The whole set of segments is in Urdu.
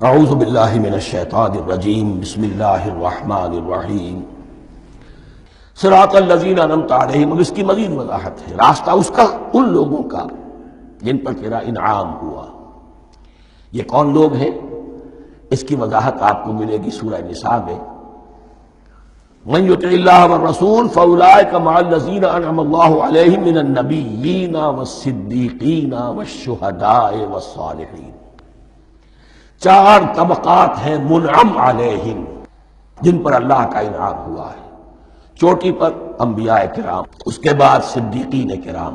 اعوذ باللہ من الشیطان الرجیم بسم اللہ الرحمن الرحیم صراط الذین انعمت علیہم. اب اس کی مزید وضاحت ہے، راستہ اس کا ان لوگوں کا جن پر تیرا انعام ہوا. یہ کون لوگ ہیں؟ اس کی وضاحت آپ کو ملے گی سورہ نساء میں. من یطع اللہ والرسول فاولئک مع الذین انعم اللہ علیہم من النبیین والصدیقین والشہداء والصالحین. چار طبقات ہیں منعم علیہم جن پر اللہ کا انعام ہوا ہے. چوٹی پر انبیاء کرام، اس کے بعد صدیقین کرام،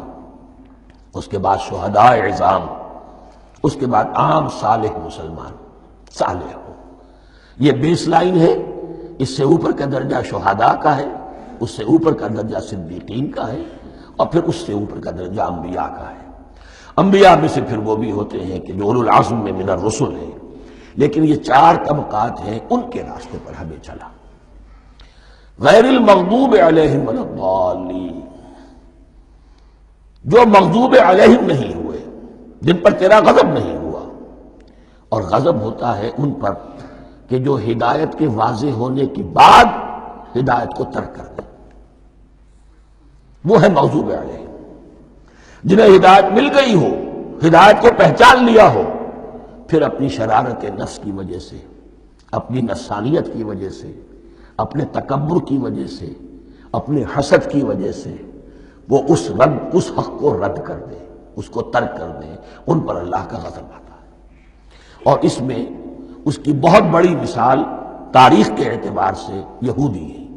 اس کے بعد شہداء عظام، اس کے بعد عام صالح مسلمان صالح ہو. یہ بیس لائن ہے. اس سے اوپر کا درجہ شہداء کا ہے، اس سے اوپر کا درجہ صدیقین کا ہے، اور پھر اس سے اوپر کا درجہ انبیاء کا ہے. انبیاء میں سے پھر وہ بھی ہوتے ہیں کہ جو اولو العزم میں من الرسل ہیں، لیکن یہ چار طبقات ہیں، ان کے راستے پر ہمیں چلا. غیر المغضوب علیہم ولا الضالین، جو مغضوب علیہم نہیں ہوئے، جن پر تیرا غضب نہیں ہوا. اور غضب ہوتا ہے ان پر کہ جو ہدایت کے واضح ہونے کے بعد ہدایت کو ترک کر دیں، وہ ہے مغضوب علیہم. جنہیں ہدایت مل گئی ہو، ہدایت کو پہچان لیا ہو، پھر اپنی شرارت نفس کی وجہ سے، اپنی نفسانیت کی وجہ سے، اپنے تکبر کی وجہ سے، اپنے حسد کی وجہ سے وہ اس حق کو رد کر دیں، اس کو ترک کر دیں. ان پر اللہ کا غضب آتا ہے. اور اس میں اس کی بہت بڑی مثال تاریخ کے اعتبار سے یہودی ہیں.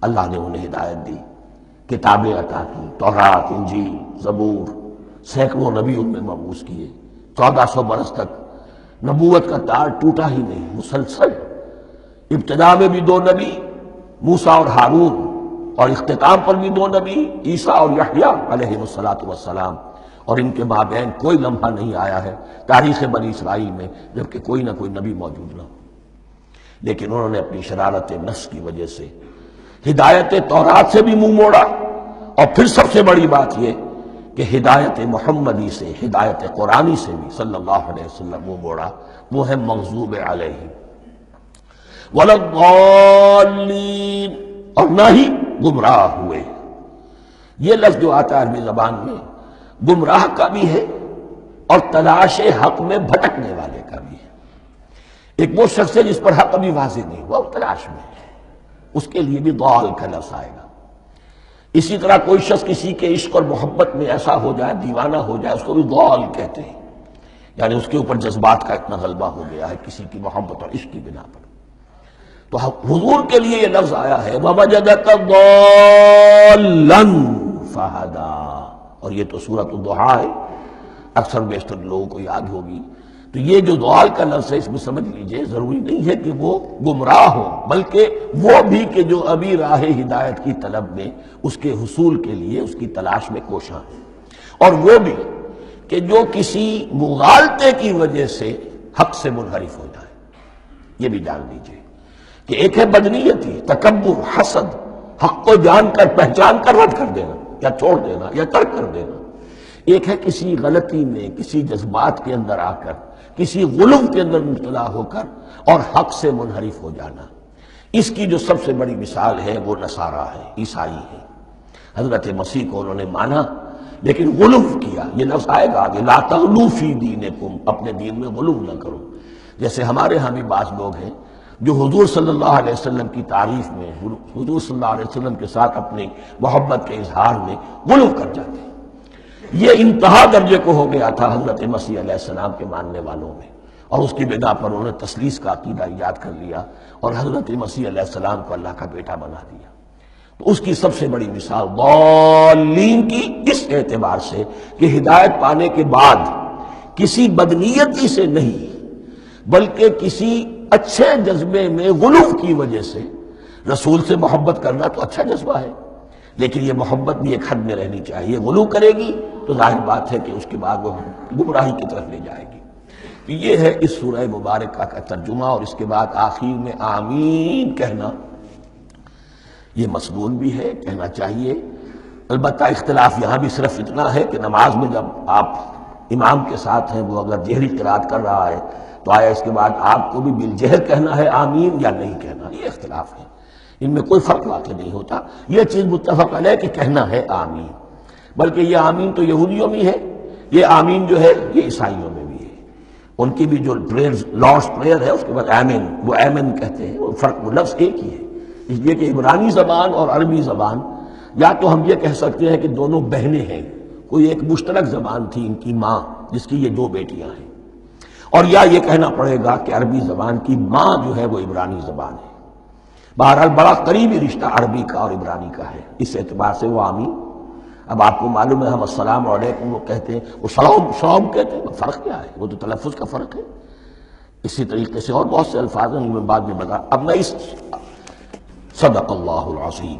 اللہ نے انہیں ہدایت دی، کتابیں عطا کی، تورات، انجیل، زبور، سینکڑوں نبی ان میں مبعوث کیے. 1400 برس تک نبوت کا تار ٹوٹا ہی نہیں، مسلسل. ابتدا میں بھی 2 نبی، موسیٰ اور ہارون، اور اختتام پر بھی 2 نبی، عیسیٰ اور یحییٰ علیہ السلام. اور ان کے مابین کوئی لمحہ نہیں آیا ہے تاریخ بنی اسرائیل میں جبکہ کوئی نہ کوئی نبی موجود نہ ہو. لیکن انہوں نے اپنی شرارت نفس کی وجہ سے ہدایت تورات سے بھی منہ موڑا، اور پھر سب سے بڑی بات یہ کہ ہدایت محمدی سے، ہدایت قرآنی سے بھی صلی اللہ علیہ وسلم منہ موڑا. وہ ہے مغضوب علیہم ولا الضالین، اور نہ ہی گمراہ ہوئے. یہ لفظ جو آتا ہے عربی زبان میں گمراہ کا بھی ہے اور تلاش حق میں بھٹکنے والے کا بھی ہے. ایک وہ شخص ہے جس پر حق ابھی واضح نہیں ہوا، وہ تلاش میں ہے، اس کے لیے بھی ضال کا لفظ آئے گا. اسی طرح کوئی شخص کسی کے عشق اور محبت میں ایسا ہو جائے، دیوانہ ہو جائے، اس کو بھی ضال کہتے ہیں. یعنی اس کے اوپر جذبات کا اتنا غلبہ ہو گیا ہے کسی کی محبت اور عشق کی بنا پر. تو حضور کے لیے یہ لفظ آیا ہے وَوَجَدَكَ ضَالًّا فَهَدَىٰ، اور یہ تو سورۃ الضحیٰ ہے، اکثر بیشتر لوگوں کو یاد ہوگی. تو یہ جو ضال کا لفظ ہے، اس میں سمجھ لیجئے ضروری نہیں ہے کہ وہ گمراہ ہو، بلکہ وہ بھی کہ جو ابھی راہ ہدایت کی طلب میں، اس کے حصول کے لیے اس کی تلاش میں کوشاں ہیں. اور وہ بھی کہ جو کسی مغالطے کی وجہ سے حق سے منحرف ہو جائے. یہ بھی جان لیجئے کہ ایک ہے بدنیتی، تکبر، حسد، حق کو جان کر پہچان کر رد کر دینا یا چھوڑ دینا یا ترک کر دینا. ایک ہے کسی غلطی میں، کسی جذبات کے اندر آ کر، کسی غلو کے اندر مبتلا ہو کر اور حق سے منحرف ہو جانا. اس کی جو سب سے بڑی مثال ہے وہ نصارہ ہے، عیسائی ہے. حضرت مسیح کو انہوں نے مانا لیکن غلو کیا. یہ لفظ آئے گا آگے، لا تغلو فی دینکم، اپنے دین میں غلو نہ کرو. جیسے ہمارے ہاں بھی بعض لوگ ہیں جو حضور صلی اللہ علیہ وسلم کی تعریف میں، حضور صلی اللہ علیہ وسلم کے ساتھ اپنی محبت کے اظہار میں غلو کر جاتے ہیں. یہ انتہا درجے کو ہو گیا تھا حضرت مسیح علیہ السلام کے ماننے والوں میں، اور اس کی بنا پر انہوں نے تثلیث کا عقیدہ ایجاد کر لیا اور حضرت مسیح علیہ السلام کو اللہ کا بیٹا بنا دیا. تو اس کی سب سے بڑی مثال ضالین کی اس اعتبار سے کہ ہدایت پانے کے بعد کسی بدنیتی سے نہیں بلکہ کسی اچھے جذبے میں غلو کی وجہ سے. رسول سے محبت کرنا تو اچھا جذبہ ہے، لیکن یہ محبت بھی ایک حد میں رہنی چاہیے. غلو کرے گی تو ظاہر بات ہے کہ اس کے بعد وہ گمراہی کی طرف لے جائے گی. تو یہ ہے اس سورہ مبارکہ کا ترجمہ. اور اس کے بعد آخر میں آمین کہنا یہ مسنون بھی ہے، کہنا چاہیے. البتہ اختلاف یہاں بھی صرف اتنا ہے کہ نماز میں جب آپ امام کے ساتھ ہیں، وہ اگر جہری قرات کر رہا ہے تو آیا اس کے بعد آپ کو بھی بالجہر کہنا ہے آمین یا نہیں کہنا؟ یہ اختلاف ہے، ان میں کوئی فرق واقع نہیں ہوتا۔ یہ چیز متفق علیہ کہ کہنا ہے آمین، بلکہ یہ آمین تو یہودیوں میں ہے، یہ آمین جو ہے یہ عیسائیوں میں بھی ہے۔ ان کی بھی جو لارڈس پریئر ہے اس کے بعد آمین، وہ آمین کہتے ہیں، وہ فرق وہ لفظ ایک ہی ہے، اس لیے کہ عبرانی زبان اور عربی زبان یا تو ہم یہ کہہ سکتے ہیں کہ دونوں بہنیں ہیں، کوئی ایک مشترک زبان تھی ان کی ماں جس کی یہ دو بیٹیاں ہیں، اور یا یہ کہنا پڑے گا کہ عربی زبان کی ماں جو ہے وہ عبرانی زبان ہے۔ بہرحال بڑا قریبی رشتہ عربی کا اور عبرانی کا ہے، اس اعتبار سے وہ آمین۔ اب آپ کو معلوم ہے ہم السلام علیکم وہ کہتے ہیں، وہ سلام کہتے ہیں، فرق کیا ہے؟ وہ تو تلفظ کا فرق ہے۔ اسی طریقے سے اور بہت سے الفاظ ہیں، میں بعد میں بتا۔ اب میں اس صدق اللہ العظیم۔